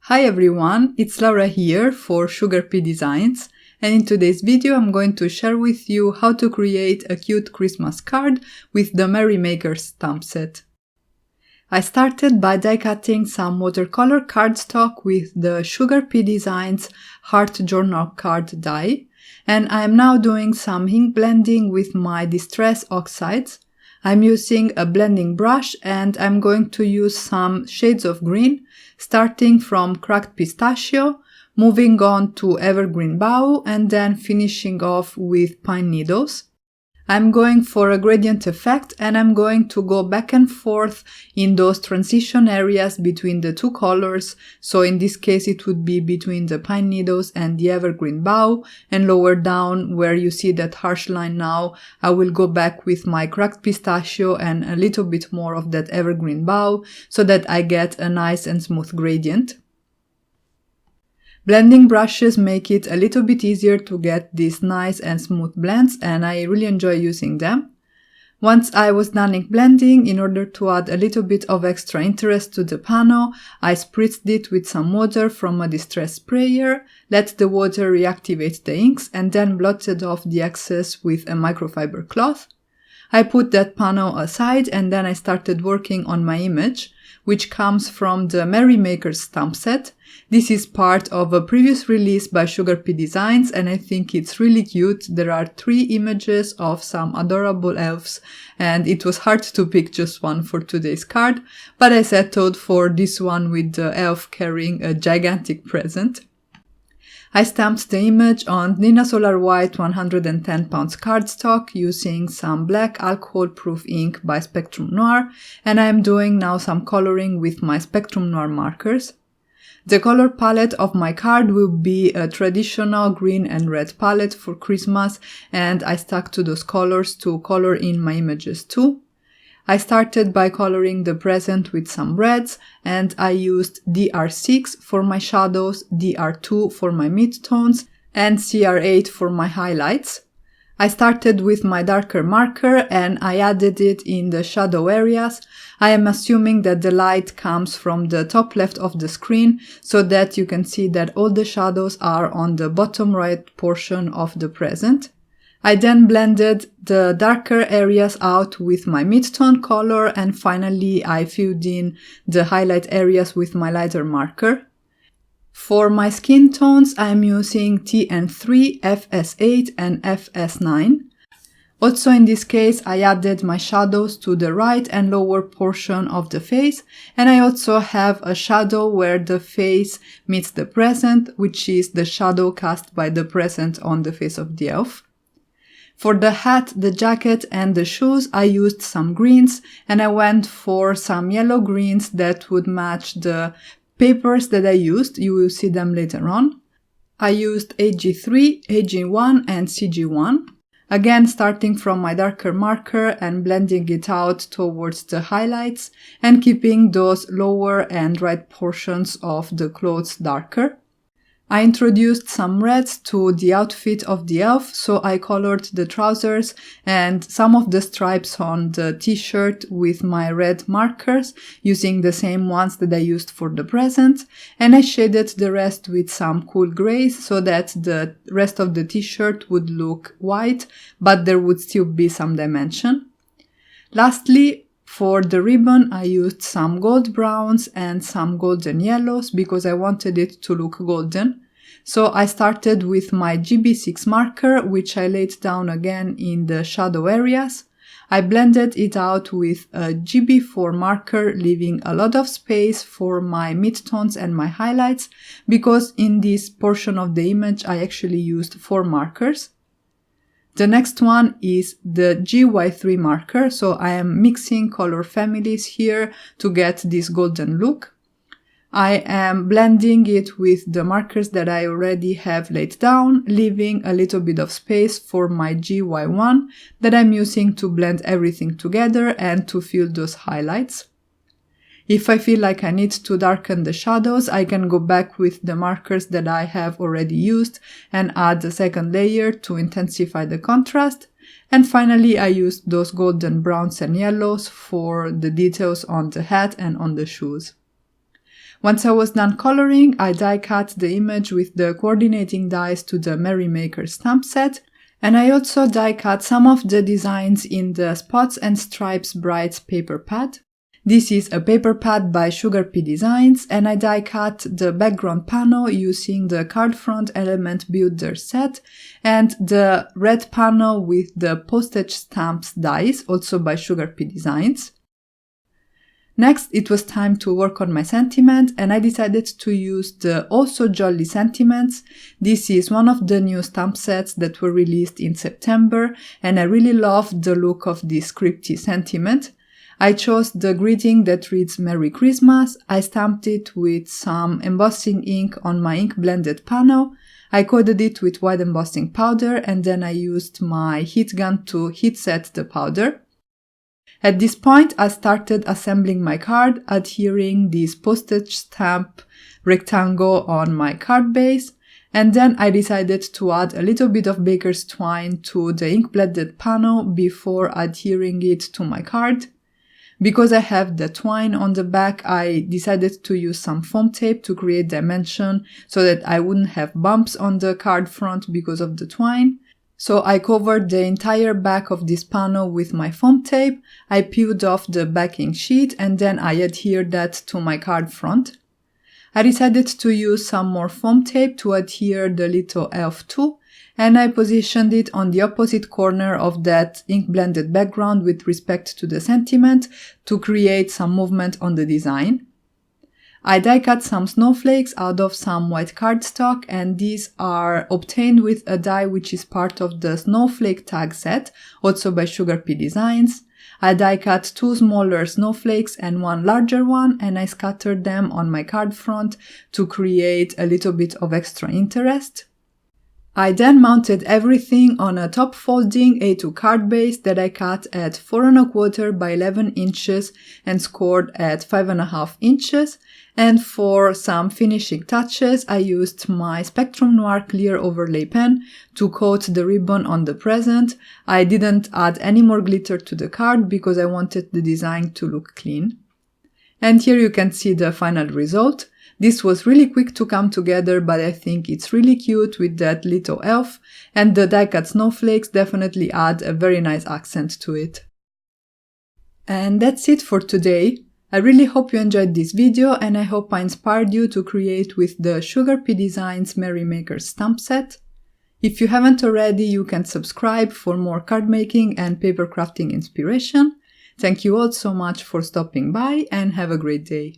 Hi everyone, it's Laura here for SugarPea Designs, and in today's video I'm going to share with you how to create a cute Christmas card with the Merry Makers stamp set. I started by die cutting some watercolor cardstock with the SugarPea Designs Heart Journal card die, and I am now doing some ink blending with my Distress Oxides. I'm using a blending brush and I'm going to use some shades of green, starting from Cracked Pistachio, moving on to Evergreen Bow, and then finishing off with Pine Needles. I'm going for a gradient effect and I'm going to go back and forth in those transition areas between the two colors. So in this case it would be between the Pine Needles and the Evergreen Bow, and lower down where you see that harsh line now, I will go back with my Cracked Pistachio and a little bit more of that Evergreen Bow so that I get a nice and smooth gradient. Blending brushes make it a little bit easier to get these nice and smooth blends, and I really enjoy using them. Once I was done ink blending, in order to add a little bit of extra interest to the panel, I spritzed it with some water from a distress sprayer, let the water reactivate the inks, and then blotted off the excess with a microfiber cloth. I put that panel aside and then I started working on my image, which comes from the Merry Makers stamp set. This is part of a previous release by SugarPea Designs and I think it's really cute. There are 3 images of some adorable elves and it was hard to pick just one for today's card, but I settled for this one with the elf carrying a gigantic present. I stamped the image on Nina Solar White 110 pounds cardstock using some black alcohol-proof ink by Spectrum Noir, and I am doing now some coloring with my Spectrum Noir markers. The color palette of my card will be a traditional green and red palette for Christmas, and I stuck to those colors to color in my images too. I started by coloring the present with some reds, and I used DR6 for my shadows, DR2 for my midtones, and CR8 for my highlights. I started with my darker marker and I added it in the shadow areas. I am assuming that the light comes from the top left of the screen so that you can see that all the shadows are on the bottom right portion of the present. I then blended the darker areas out with my midtone color, and finally I filled in the highlight areas with my lighter marker. For my skin tones, I'm using TN3, FS8 and FS9. Also in this case, I added my shadows to the right and lower portion of the face, and I also have a shadow where the face meets the present, which is the shadow cast by the present on the face of the elf. For the hat, the jacket and the shoes, I used some greens and I went for some yellow greens that would match the papers that I used. You will see them later on. I used AG3, AG1 and CG1. Again, starting from my darker marker and blending it out towards the highlights and keeping those lower and right portions of the clothes darker. I introduced some reds to the outfit of the elf, so I colored the trousers and some of the stripes on the t-shirt with my red markers, using the same ones that I used for the present, and I shaded the rest with some cool grays so that the rest of the t-shirt would look white, but there would still be some dimension. Lastly, for the ribbon, I used some gold browns and some golden yellows because I wanted it to look golden. So I started with my GB6 marker, which I laid down again in the shadow areas. I blended it out with a GB4 marker, leaving a lot of space for my midtones and my highlights, because in this portion of the image I actually used 4 markers. The next one is the GY3 marker, so I am mixing color families here to get this golden look. I am blending it with the markers that I already have laid down, leaving a little bit of space for my GY1 that I'm using to blend everything together and to fill those highlights. If I feel like I need to darken the shadows, I can go back with the markers that I have already used and add a second layer to intensify the contrast. And finally, I used those golden browns and yellows for the details on the hat and on the shoes. Once I was done coloring, I die cut the image with the coordinating dies to the Merry Makers stamp set, and I also die cut some of the designs in the Spots and Stripes Brights paper pad. This is a paper pad by SugarPea Designs, and I die cut the background panel using the card front element builder set and the red panel with the Postage stamps dies, also by SugarPea Designs. Next, it was time to work on my sentiment, and I decided to use the Also Jolly sentiments. This is one of the new stamp sets that were released in September, and I really loved the look of this scripty sentiment. I chose the greeting that reads Merry Christmas. I stamped it with some embossing ink on my ink blended panel. I coated it with white embossing powder, and then I used my heat gun to heat set the powder. At this point, I started assembling my card, adhering this postage stamp rectangle on my card base, and then I decided to add a little bit of baker's twine to the ink blended panel before adhering it to my card. Because I have the twine on the back, I decided to use some foam tape to create dimension so that I wouldn't have bumps on the card front because of the twine. So I covered the entire back of this panel with my foam tape, I peeled off the backing sheet, and then I adhered that to my card front. I decided to use some more foam tape to adhere the little elf to, and I positioned it on the opposite corner of that ink blended background with respect to the sentiment to create some movement on the design. I die cut some snowflakes out of some white cardstock, and these are obtained with a die which is part of the Snowflake tag set, also by SugarPea Designs. I die cut 2 smaller snowflakes and 1 larger one, and I scattered them on my card front to create a little bit of extra interest. I then mounted everything on a top folding A2 card base that I cut at 4¼ by 11 inches and scored at 5½ inches. And for some finishing touches, I used my Spectrum Noir clear overlay pen to coat the ribbon on the present. I didn't add any more glitter to the card because I wanted the design to look clean. And here you can see the final result. This was really quick to come together, but I think it's really cute with that little elf, and the die-cut snowflakes definitely add a very nice accent to it. And that's it for today. I really hope you enjoyed this video, and I hope I inspired you to create with the SugarPea Designs Merry Makers stamp set. If you haven't already, you can subscribe for more card making and paper crafting inspiration. Thank you all so much for stopping by, and have a great day.